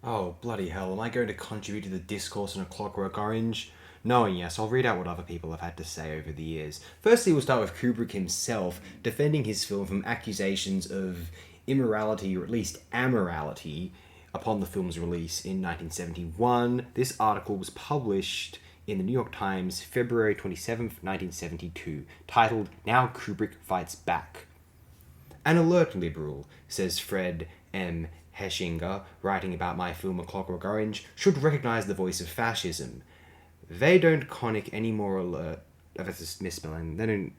Oh, bloody hell, am I going to contribute to the discourse on A Clockwork Orange? No, and yes, I'll read out what other people have had to say over the years. Firstly, we'll start with Kubrick himself, defending his film from accusations of immorality, or at least amorality, upon the film's release in 1971. This article was published in the New York Times, February 27th, 1972, titled Now Kubrick Fights Back. An alert liberal, says Fred M. Heschinger, writing about my film A Clockwork Orange, should recognize the voice of fascism. They don't conic any more alert. That's just misspelling. They don't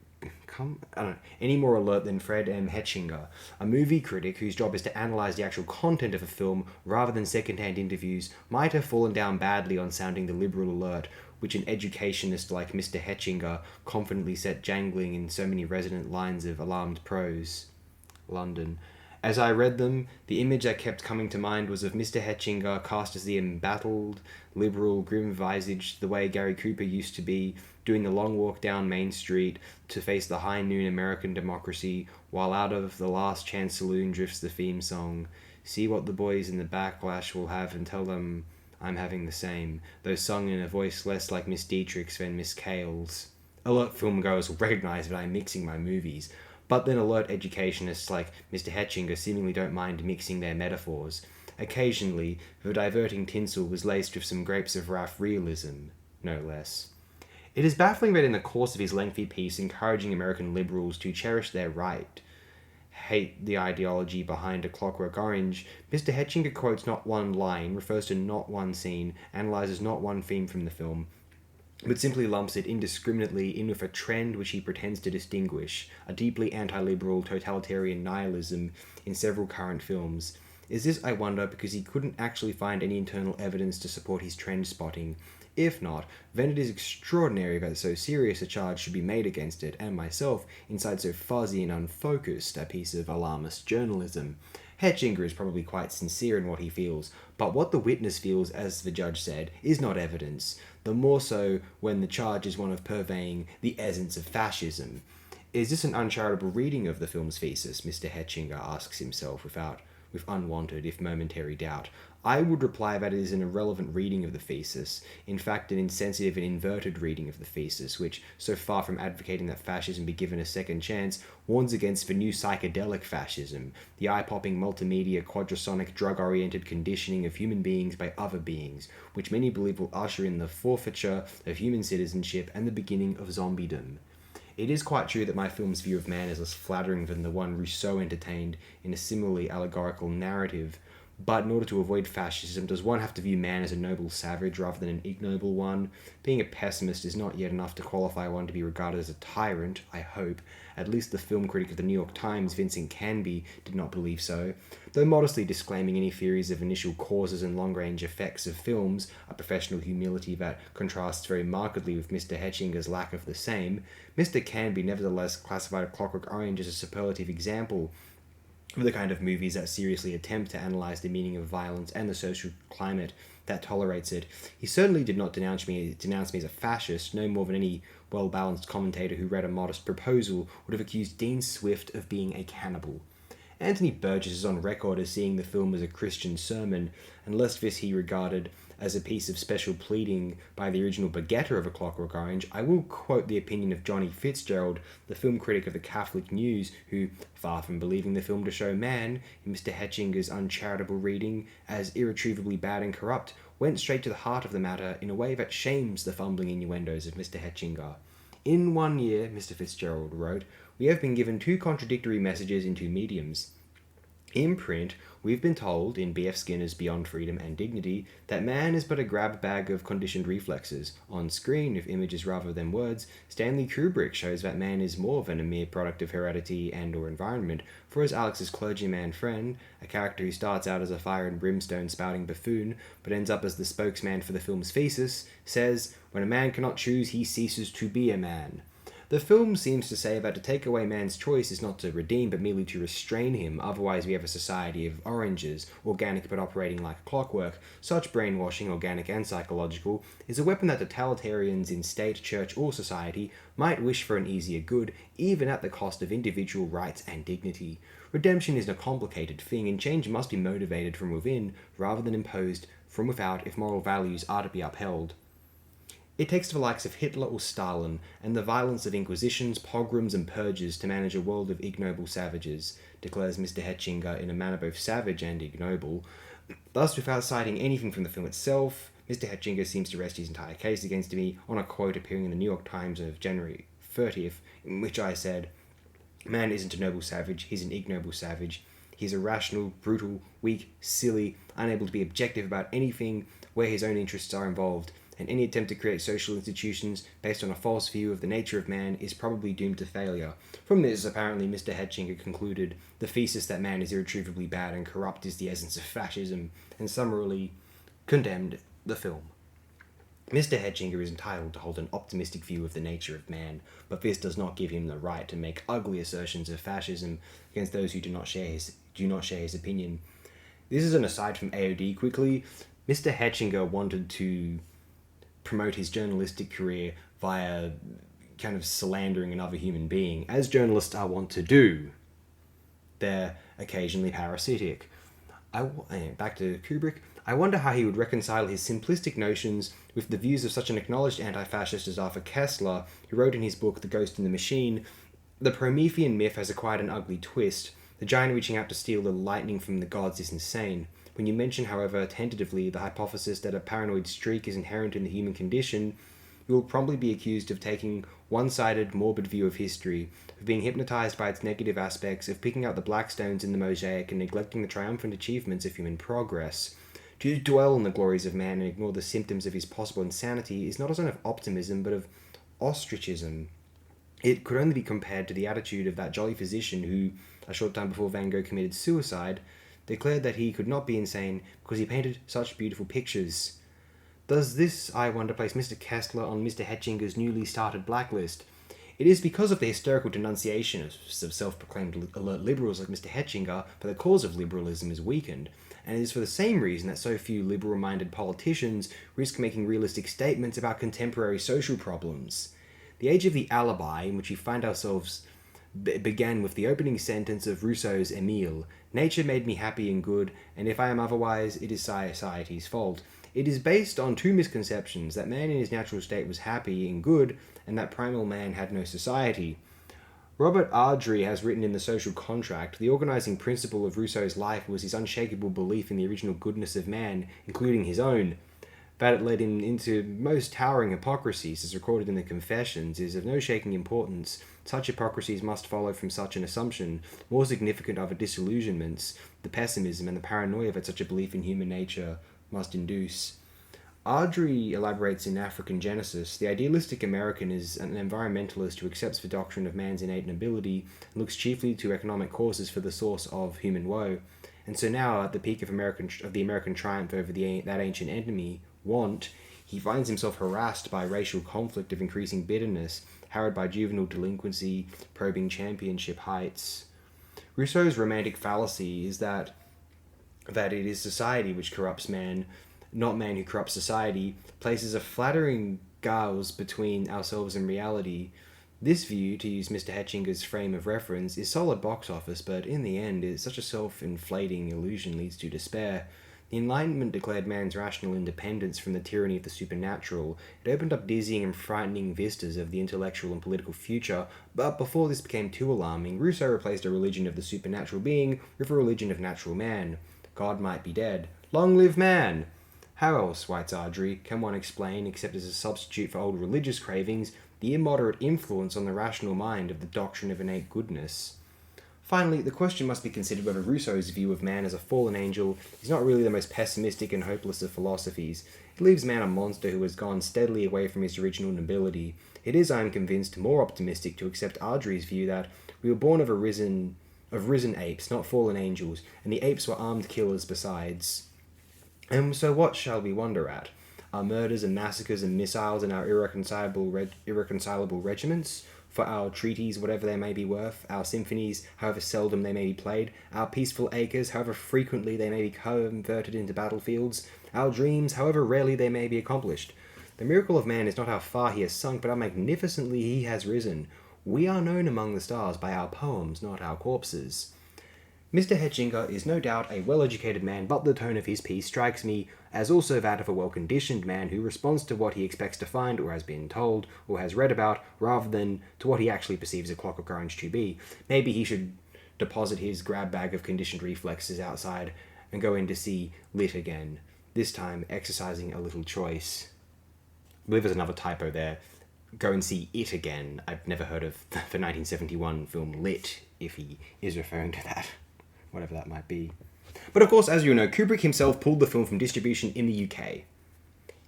come. I don't know. Any more alert than Fred M. Hetchinger, a movie critic whose job is to analyze the actual content of a film rather than secondhand interviews, might have fallen down badly on sounding the liberal alert, which an educationist like Mr. Hetchinger confidently set jangling in so many resonant lines of alarmed prose. London. As I read them, the image that kept coming to mind was of Mr. Hetchinger cast as the embattled, liberal, grim-visaged, the way Gary Cooper used to be, doing the long walk down Main Street to face the high noon American democracy, while out of the last chance saloon drifts the theme song. See what the boys in the backlash will have and tell them I'm having the same, though sung in a voice less like Miss Dietrich's than Miss Cale's. Alert filmgoers will recognize that I'm mixing my movies, but then alert educationists like Mr. Hetchinger seemingly don't mind mixing their metaphors. Occasionally, the diverting tinsel was laced with some grapes of wrath realism, no less. It is baffling that in the course of his lengthy piece encouraging American liberals to cherish their right, hate the ideology behind A Clockwork Orange, Mr. Hetchinger quotes not one line, refers to not one scene, analyzes not one theme from the film, but simply lumps it indiscriminately in with a trend which he pretends to distinguish, a deeply anti-liberal totalitarian nihilism in several current films. Is this, I wonder, because he couldn't actually find any internal evidence to support his trend spotting? If not, then it is extraordinary that so serious a charge should be made against it, and myself, inside so fuzzy and unfocused a piece of alarmist journalism. Hetchinger is probably quite sincere in what he feels, but what the witness feels, as the judge said, is not evidence, the more so when the charge is one of purveying the essence of fascism. Is this an uncharitable reading of the film's thesis? Mr. Hetchinger asks himself with unwanted, if momentary doubt. I would reply that it is an irrelevant reading of the thesis, in fact an insensitive and inverted reading of the thesis, which, so far from advocating that fascism be given a second chance, warns against the new psychedelic fascism, the eye-popping multimedia quadrasonic drug-oriented conditioning of human beings by other beings, which many believe will usher in the forfeiture of human citizenship and the beginning of zombiedom. It is quite true that my film's view of man is less flattering than the one Rousseau entertained in a similarly allegorical narrative, but in order to avoid fascism, does one have to view man as a noble savage rather than an ignoble one? Being a pessimist is not yet enough to qualify one to be regarded as a tyrant, I hope. At least the film critic of the New York Times, Vincent Canby, did not believe so. Though modestly disclaiming any theories of initial causes and long-range effects of films, a professional humility that contrasts very markedly with Mr. Hetchinger's lack of the same, Mr. Canby nevertheless classified A Clockwork Orange as a superlative example of the kind of movies that seriously attempt to analyze the meaning of violence and the social climate that tolerates it. He certainly did not denounce me as a fascist, no more than any well-balanced commentator who read A Modest Proposal would have accused Dean Swift of being a cannibal. Anthony Burgess is on record as seeing the film as a Christian sermon, and lest this he regarded as a piece of special pleading by the original begetter of A Clockwork Orange, I will quote the opinion of Johnny Fitzgerald, the film critic of the Catholic News, who, far from believing the film to show man, in Mr. Hetchinger's uncharitable reading, as irretrievably bad and corrupt, went straight to the heart of the matter in a way that shames the fumbling innuendos of Mr. Hetchinger. In 1 year, Mr. Fitzgerald wrote, we have been given two contradictory messages in two mediums. In print, we've been told, in B.F. Skinner's Beyond Freedom and Dignity, that man is but a grab bag of conditioned reflexes. On screen, with images rather than words, Stanley Kubrick shows that man is more than a mere product of heredity and or environment, for as Alex's clergyman friend, a character who starts out as a fire and brimstone spouting buffoon, but ends up as the spokesman for the film's thesis, says, when a man cannot choose, he ceases to be a man. The film seems to say that to take away man's choice is not to redeem but merely to restrain him, otherwise we have a society of oranges, organic but operating like clockwork. Such brainwashing, organic and psychological, is a weapon that totalitarians in state, church or society might wish for an easier good, even at the cost of individual rights and dignity. Redemption is a complicated thing, and change must be motivated from within rather than imposed from without if moral values are to be upheld. It takes the likes of Hitler or Stalin and the violence of inquisitions, pogroms, and purges to manage a world of ignoble savages, declares Mr. Hetchinger in a manner both savage and ignoble. Thus, without citing anything from the film itself, Mr. Hetchinger seems to rest his entire case against me on a quote appearing in the New York Times of January 30th, in which I said, "Man isn't a noble savage, he's an ignoble savage. He's irrational, brutal, weak, silly, unable to be objective about anything where his own interests are involved, and any attempt to create social institutions based on a false view of the nature of man is probably doomed to failure." From this, apparently, Mr. Hetchinger concluded the thesis that man is irretrievably bad and corrupt is the essence of fascism, and summarily condemned the film. Mr. Hetchinger is entitled to hold an optimistic view of the nature of man, but this does not give him the right to make ugly assertions of fascism against those who do not share his opinion. This is an aside from AOD quickly. Mr. Hetchinger wanted to promote his journalistic career via kind of slandering another human being, as journalists are wont to do. They're occasionally parasitic. Back to Kubrick. I wonder how he would reconcile his simplistic notions with the views of such an acknowledged anti-fascist as Arthur Koestler, who wrote in his book The Ghost in the Machine, "The Promethean myth has acquired an ugly twist. The giant reaching out to steal the lightning from the gods is insane. When you mention, however, tentatively the hypothesis that a paranoid streak is inherent in the human condition, you will probably be accused of taking one-sided, morbid view of history, of being hypnotized by its negative aspects, of picking out the black stones in the mosaic and neglecting the triumphant achievements of human progress. To dwell on the glories of man and ignore the symptoms of his possible insanity is not a sign of optimism, but of ostracism. It could only be compared to the attitude of that jolly physician who, a short time before Van Gogh committed suicide, declared that he could not be insane because he painted such beautiful pictures. Does this, I wonder, place Mr. Koestler on Mr. Hetchinger's newly started blacklist? It is because of the hysterical denunciation of self-proclaimed alert liberals like Mr. Hetchinger that the cause of liberalism is weakened, and it is for the same reason that so few liberal-minded politicians risk making realistic statements about contemporary social problems. The age of the alibi, in which we find ourselves, began with the opening sentence of Rousseau's Emile. Nature made me happy and good, and if I am otherwise, it is society's fault. It is based on two misconceptions, that man in his natural state was happy and good, and that primal man had no society. Robert Ardrey has written in The Social Contract, the organizing principle of Rousseau's life was his unshakable belief in the original goodness of man, including his own. That it led him into most towering hypocrisies, as recorded in the Confessions, is of no shaking importance. Such hypocrisies must follow from such an assumption. More significant are the disillusionments, the pessimism, and the paranoia that such a belief in human nature must induce. Ardrey elaborates in African Genesis, the idealistic American is an environmentalist who accepts the doctrine of man's innate nobility and looks chiefly to economic causes for the source of human woe. And so now, at the peak of the American triumph over that ancient enemy, want, he finds himself harassed by racial conflict of increasing bitterness, harrowed by juvenile delinquency, probing championship heights. Rousseau's romantic fallacy is that it is society which corrupts man, not man who corrupts society, places a flattering gauze between ourselves and reality. This view, to use Mr. Hetchinger's frame of reference, is solid box office, but in the end, such a self-inflating illusion leads to despair. The Enlightenment declared man's rational independence from the tyranny of the supernatural. It opened up dizzying and frightening vistas of the intellectual and political future, but before this became too alarming, Rousseau replaced a religion of the supernatural being with a religion of natural man. God might be dead. Long live man! How else, writes Ardrey, can one explain, except as a substitute for old religious cravings, the immoderate influence on the rational mind of the doctrine of innate goodness? Finally, the question must be considered whether Rousseau's view of man as a fallen angel is not really the most pessimistic and hopeless of philosophies. It leaves man a monster who has gone steadily away from his original nobility. It is, I am convinced, more optimistic to accept Ardrey's view that we were born of risen apes, not fallen angels, and the apes were armed killers besides. And so what shall we wonder at? Our murders and massacres and missiles and our irreconcilable regiments? for our treaties, whatever they may be worth, our symphonies, however seldom they may be played, our peaceful acres, however frequently they may be converted into battlefields, our dreams, however rarely they may be accomplished. The miracle of man is not how far he has sunk, but how magnificently he has risen. We are known among the stars by our poems, not our corpses. Mr. Hetchinger is no doubt a well-educated man, but the tone of his piece strikes me as also that of a well-conditioned man who responds to what he expects to find or has been told or has read about, rather than to what he actually perceives A Clockwork Orange to be. Maybe he should deposit his grab bag of conditioned reflexes outside and go in to see Lit again, this time exercising a little choice. I believe there's another typo there. Go and see It again. I've never heard of the 1971 film Lit, if he is referring to that. Whatever that might be. But of course, as you know, Kubrick himself pulled the film from distribution in the UK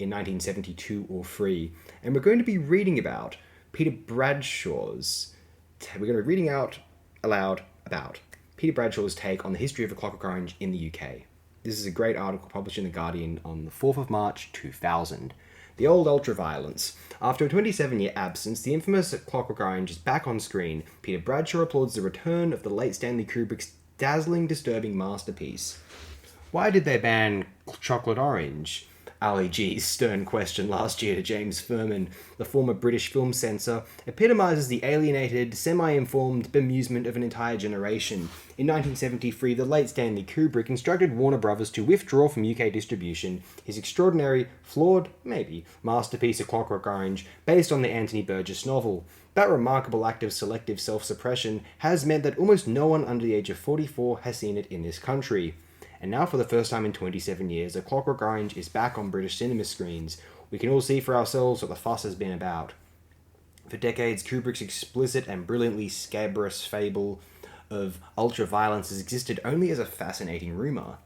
in 1972 or 3. And we're going to be reading about Peter Bradshaw's... We're going to be reading out aloud about Peter Bradshaw's take on the history of A Clockwork Orange in the UK. This is a great article published in The Guardian on the 4th of March, 2000. The old ultraviolence. After a 27-year absence, the infamous Clockwork Orange is back on screen. Peter Bradshaw applauds the return of the late Stanley Kubrick's dazzling, disturbing masterpiece. Why did they ban Chocolate Orange? Ali G's stern question last year to James Furman, the former British film censor, epitomises the alienated, semi-informed bemusement of an entire generation. In 1973, the late Stanley Kubrick instructed Warner Brothers to withdraw from UK distribution his extraordinary, flawed, maybe, masterpiece of Clockwork Orange, based on the Anthony Burgess novel. That remarkable act of selective self-suppression has meant that almost no one under the age of 44 has seen it in this country. And now, for the first time in 27 years, A Clockwork Orange is back on British cinema screens. We can all see for ourselves what the fuss has been about. For decades, Kubrick's explicit and brilliantly scabrous fable of ultra-violence has existed only as a fascinating rumour.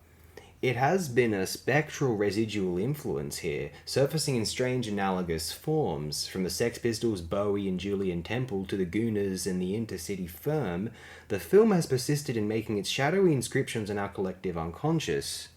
It has been a spectral residual influence here, surfacing in strange analogous forms. From the Sex Pistols' Bowie and Julian Temple to the Gooners and the Intercity Firm, the film has persisted in making its shadowy inscriptions on our collective unconscious.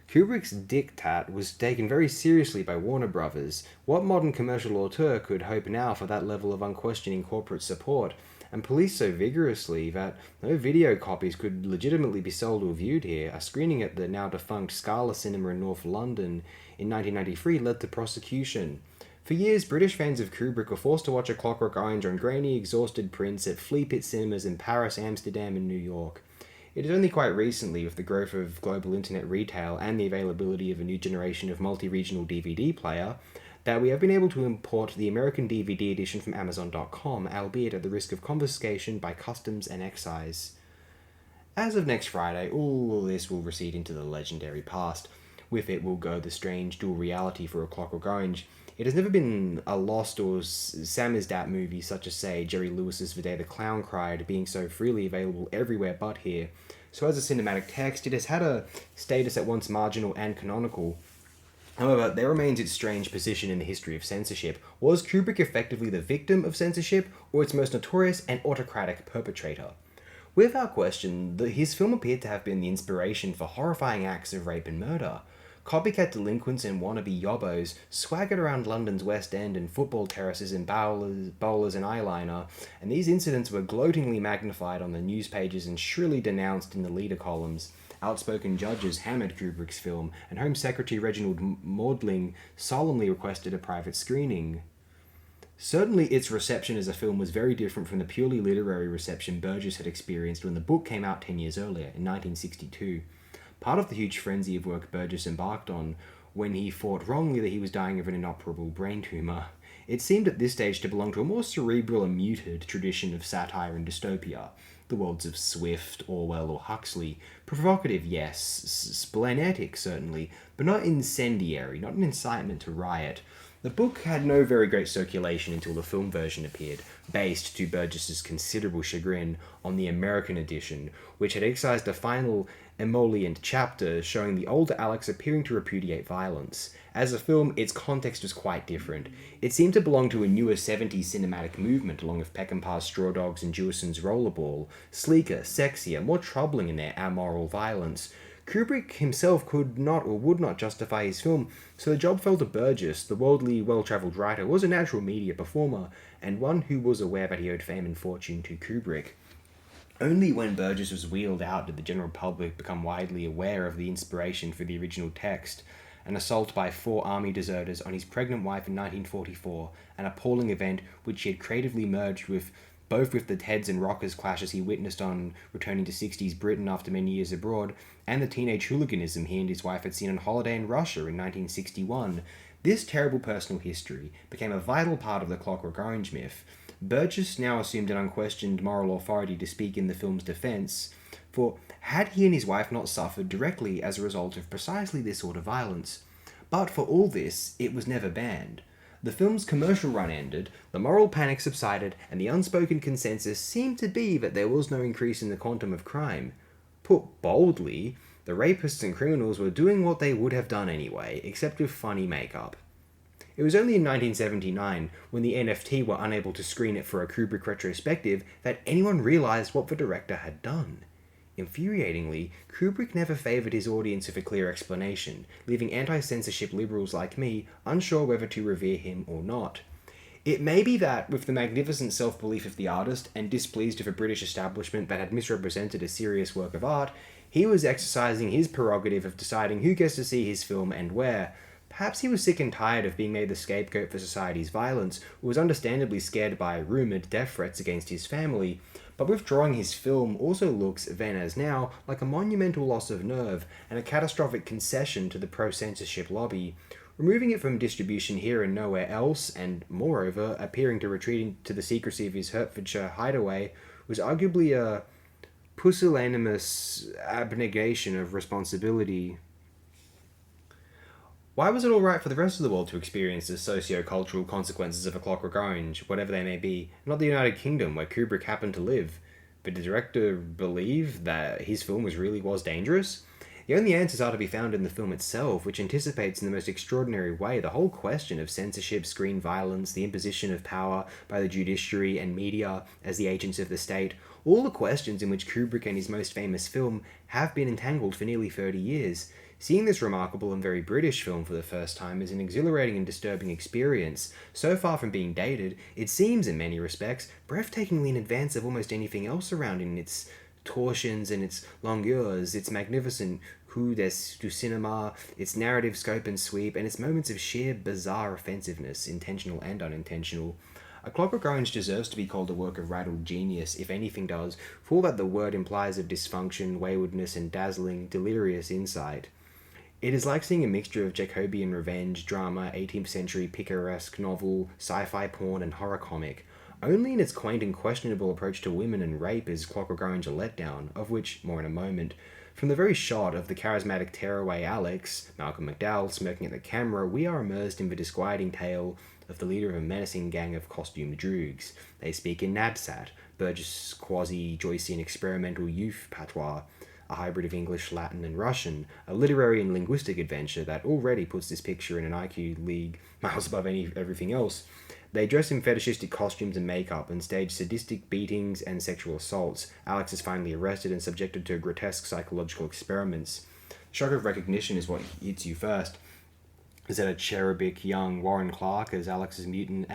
Kubrick's diktat was taken very seriously by Warner Brothers. What modern commercial auteur could hope now for that level of unquestioning corporate support, and policed so vigorously that no video copies could legitimately be sold or viewed here? A screening at the now-defunct Scala Cinema in North London in 1993 led to prosecution. For years, British fans of Kubrick were forced to watch A Clockwork Orange on grainy, exhausted prints at flea pit cinemas in Paris, Amsterdam, and New York. It is only quite recently, with the growth of global internet retail and the availability of a new generation of multi-regional DVD player, that we have been able to import the American DVD edition from Amazon.com, albeit at the risk of confiscation by customs and excise. As of next Friday, all this will recede into the legendary past. With it will go the strange dual reality for A Clockwork Orange. It has never been a lost or samizdat movie such as, say, Jerry Lewis's The Day the Clown Cried, being so freely available everywhere but here. So as a cinematic text, it has had a status at once marginal and canonical. However, there remains its strange position in the history of censorship. Was Kubrick effectively the victim of censorship, or its most notorious and autocratic perpetrator? Without question, his film appeared to have been the inspiration for horrifying acts of rape and murder. Copycat delinquents and wannabe yobbos swaggered around London's West End and football terraces in bowlers and eyeliner, and these incidents were gloatingly magnified on the news pages and shrilly denounced in the leader columns. Outspoken judges hammered Kubrick's film, and Home Secretary Reginald Maudling solemnly requested a private screening. Certainly its reception as a film was very different from the purely literary reception Burgess had experienced when the book came out 10 years earlier, in 1962. Part of the huge frenzy of work Burgess embarked on when he thought wrongly that he was dying of an inoperable brain tumour. It seemed at this stage to belong to a more cerebral and muted tradition of satire and dystopia. The worlds of Swift, Orwell, or Huxley. Provocative, yes. Splenetic, certainly, but not incendiary, not an incitement to riot. The book had no very great circulation until the film version appeared, based, to Burgess's considerable chagrin, on the American edition, which had excised a final emollient chapter showing the older Alex appearing to repudiate violence. As a film, its context was quite different. It seemed to belong to a newer 70s cinematic movement, along with Peckinpah's Straw Dogs and Jewison's Rollerball, sleeker, sexier, more troubling in their amoral violence. Kubrick himself could not or would not justify his film, so the job fell to Burgess. The worldly, well-travelled writer was a natural media performer, and one who was aware that he owed fame and fortune to Kubrick. Only when Burgess was wheeled out did the general public become widely aware of the inspiration for the original text. An assault by 4 army deserters on his pregnant wife in 1944, an appalling event which he had creatively merged with both with the heads and rockers clashes he witnessed on returning to 60s Britain after many years abroad, and the teenage hooliganism he and his wife had seen on holiday in Russia in 1961. This terrible personal history became a vital part of the Clockwork Orange myth. Burgess now assumed an unquestioned moral authority to speak in the film's defense, for had he and his wife not suffered directly as a result of precisely this sort of violence? But for all this, it was never banned. The film's commercial run ended, the moral panic subsided, and the unspoken consensus seemed to be that there was no increase in the quantum of crime. Put boldly, the rapists and criminals were doing what they would have done anyway, except with funny makeup. It was only in 1979, when the NFT were unable to screen it for a Kubrick retrospective, that anyone realised what the director had done. Infuriatingly, Kubrick never favoured his audience with a clear explanation, leaving anti-censorship liberals like me unsure whether to revere him or not. It may be that, with the magnificent self-belief of the artist and displeased with a British establishment that had misrepresented a serious work of art, he was exercising his prerogative of deciding who gets to see his film and where. Perhaps he was sick and tired of being made the scapegoat for society's violence, or was understandably scared by rumoured death threats against his family, but withdrawing his film also looks, then as now, like a monumental loss of nerve and a catastrophic concession to the pro-censorship lobby. Removing it from distribution here and nowhere else, and, moreover, appearing to retreat into the secrecy of his Hertfordshire hideaway, was arguably a pusillanimous abnegation of responsibility. Why was it alright for the rest of the world to experience the socio-cultural consequences of A Clockwork Orange, whatever they may be, not the United Kingdom, where Kubrick happened to live? Did the director believe that his film was dangerous? The only answers are to be found in the film itself, which anticipates in the most extraordinary way the whole question of censorship, screen violence, the imposition of power by the judiciary and media as the agents of the state, all the questions in which Kubrick and his most famous film have been entangled for nearly 30 years. Seeing this remarkable and very British film for the first time is an exhilarating and disturbing experience. So far from being dated, it seems, in many respects, breathtakingly in advance of almost anything else around in its torsions and its longueurs, its magnificent coup du cinema, its narrative scope and sweep, and its moments of sheer bizarre offensiveness, intentional and unintentional. A Clockwork Orange deserves to be called a work of rattled genius, if anything does, for all that the word implies of dysfunction, waywardness, and dazzling, delirious insight. It is like seeing a mixture of Jacobean revenge, drama, 18th century picaresque novel, sci-fi porn, and horror comic. Only in its quaint and questionable approach to women and rape is Clockwork Orange a letdown, of which more in a moment. From the very shot of the charismatic tearaway Alex, Malcolm McDowell, smirking at the camera, we are immersed in the disquieting tale of the leader of a menacing gang of costumed droogs. They speak in Nadsat, Burgess' quasi-Joycean experimental youth patois, a hybrid of English, Latin, and Russian, a literary and linguistic adventure that already puts this picture in an IQ league miles above everything else. They dress in fetishistic costumes and makeup and stage sadistic beatings and sexual assaults. Alex is finally arrested and subjected to grotesque psychological experiments. Shock of recognition is what hits you first. Is that a cherubic young Warren Clark as Alex's mutinous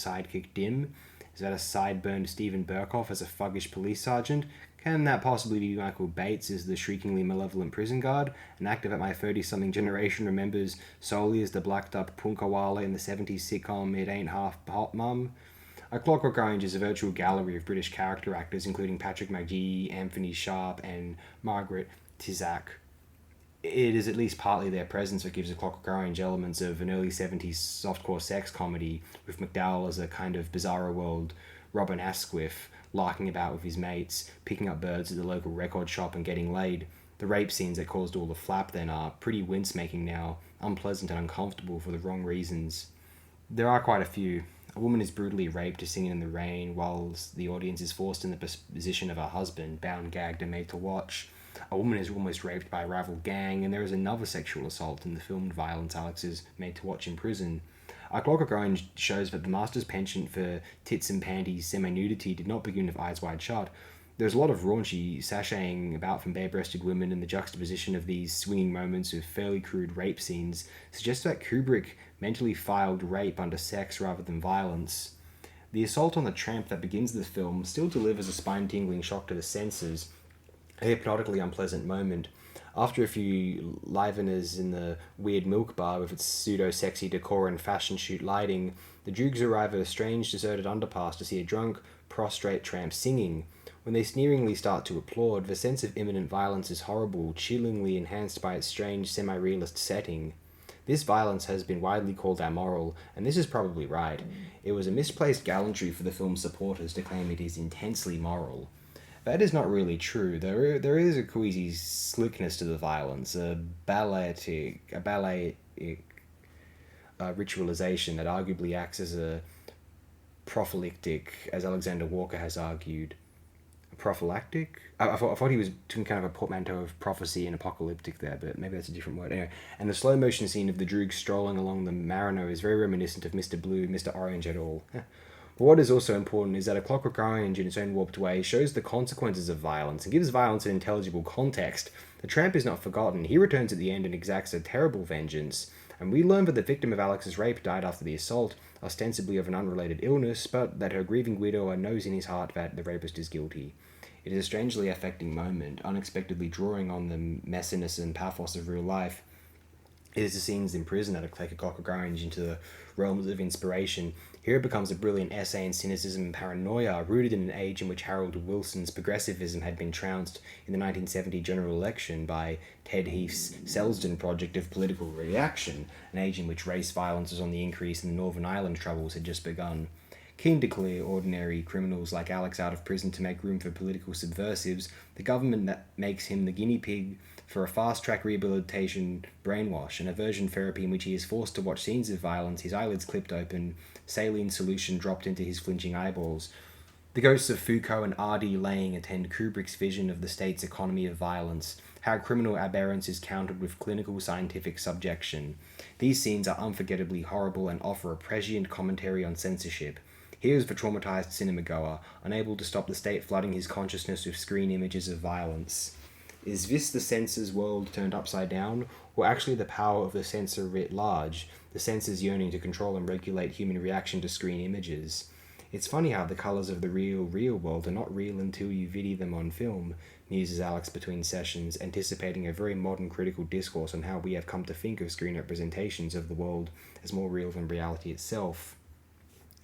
sidekick Dim? Is that a sideburn Stephen Burkoff as a thuggish police sergeant? Can that possibly be Michael Bates as the shriekingly malevolent prison guard, an actor that my 30-something generation remembers solely as the blacked-up punkawala in the 70s sitcom It Ain't Half Hot Mum? A Clockwork Orange is a virtual gallery of British character actors, including Patrick Magee, Anthony Sharp, and Margaret Tizak. It is at least partly their presence that gives A Clockwork Orange elements of an early 70s softcore sex comedy, with McDowell as a kind of bizarro world Robin Asquith, larking about with his mates, picking up birds at the local record shop and getting laid. The rape scenes that caused all the flap then are pretty wince-making now, unpleasant and uncomfortable for the wrong reasons. There are quite a few. A woman is brutally raped singing in the rain, whilst the audience is forced in the position of her husband, bound, gagged, and made to watch. A woman is almost raped by a rival gang, and there is another sexual assault in the filmed violence Alex is made to watch in prison. A Clockwork Orange shows that the master's penchant for tits and panties semi-nudity did not begin with Eyes Wide Shut. There's a lot of raunchy sashaying about from bare-breasted women, and the juxtaposition of these swinging moments with fairly crude rape scenes suggests that Kubrick mentally filed rape under sex rather than violence. The assault on the tramp that begins the film still delivers a spine-tingling shock to the senses, a hypnotically unpleasant moment. After a few liveners in the weird milk bar with its pseudo-sexy decor and fashion shoot lighting, the Droogs arrive at a strange deserted underpass to see a drunk, prostrate tramp singing. When they sneeringly start to applaud, the sense of imminent violence is horrible, chillingly enhanced by its strange, semi-realist setting. This violence has been widely called amoral, and this is probably right. It was a misplaced gallantry for the film's supporters to claim it is intensely moral. That is not really true. There is a queasy slickness to the violence, a balletic ritualization that arguably acts as a prophylactic, as Alexander Walker has argued. Prophylactic? I thought he was doing kind of a portmanteau of prophecy and apocalyptic there, but maybe that's a different word. Anyway, and the slow motion scene of the Droog strolling along the Marino is very reminiscent of Mr. Blue, Mr. Orange et al. But what is also important is that A Clockwork Orange, in its own warped way, shows the consequences of violence and gives violence an intelligible context. The tramp is not forgotten. He returns at the end and exacts a terrible vengeance. And we learn that the victim of Alex's rape died after the assault, ostensibly of an unrelated illness, but that her grieving widower knows in his heart that the rapist is guilty. It is a strangely affecting moment, unexpectedly drawing on the messiness and pathos of real life. It is the scenes in prison that take A Clockwork Orange into the realms of inspiration. Here it becomes a brilliant essay in cynicism and paranoia, rooted in an age in which Harold Wilson's progressivism had been trounced in the 1970 general election by Ted Heath's Selsdon project of political reaction, an age in which race violence was on the increase and the Northern Ireland troubles had just begun. Keen to clear ordinary criminals like Alex out of prison to make room for political subversives, the government that makes him the guinea pig for a fast-track rehabilitation brainwash, an aversion therapy in which he is forced to watch scenes of violence, his eyelids clipped open, saline solution dropped into his flinching eyeballs. The ghosts of Foucault and R.D. Laing attend Kubrick's vision of the state's economy of violence, how criminal aberrance is countered with clinical scientific subjection. These scenes are unforgettably horrible and offer a prescient commentary on censorship. Here is the traumatized cinema-goer, unable to stop the state flooding his consciousness with screen images of violence. Is this the censor's world turned upside down, or actually the power of the censor writ large, the censor's yearning to control and regulate human reaction to screen images? It's funny how the colours of the real world are not real until you video them on film, muses Alex between sessions, anticipating a very modern critical discourse on how we have come to think of screen representations of the world as more real than reality itself.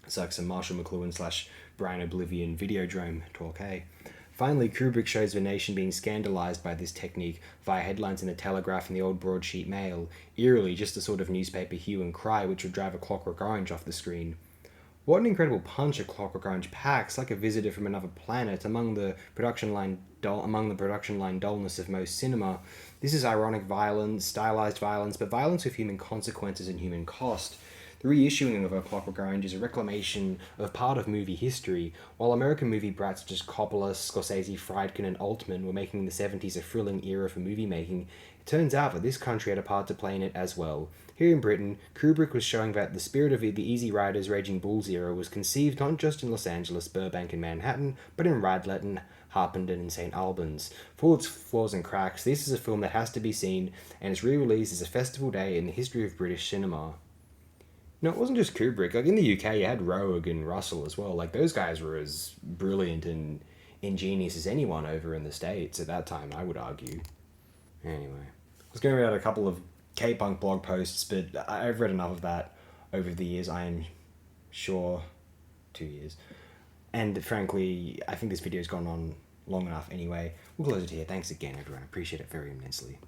It's like some Marshall McLuhan / Brian Oblivion Videodrome talk, hey? Finally, Kubrick shows the nation being scandalised by this technique via headlines in the Telegraph and the old broadsheet Mail, eerily just the sort of newspaper hue and cry which would drive A Clockwork Orange off the screen. What an incredible punch A Clockwork Orange packs, like a visitor from another planet, among the production line dullness of most cinema. This is ironic violence, stylized violence, but violence with human consequences and human cost. The reissuing of A Clockwork Orange is a reclamation of part of movie history. While American movie brats such as Coppola, Scorsese, Friedkin, and Altman were making the 70s a thrilling era for movie making, it turns out that this country had a part to play in it as well. Here in Britain, Kubrick was showing that the spirit of the Easy Riders Raging Bulls era was conceived not just in Los Angeles, Burbank, and Manhattan, but in Radlett, Harpenden, and St. Albans. For all its flaws and cracks, this is a film that has to be seen, and its re-release is a festival day in the history of British cinema. No, it wasn't just Kubrick. Like, in the UK, you had Roeg and Russell as well. Like, those guys were as brilliant and ingenious as anyone over in the States at that time, I would argue. Anyway, I was going to read out a couple of K-punk blog posts, but I've read enough of that over the years, I am sure. 2 years. And frankly, I think this video's gone on long enough anyway. We'll close it here. Thanks again, everyone. I appreciate it very immensely.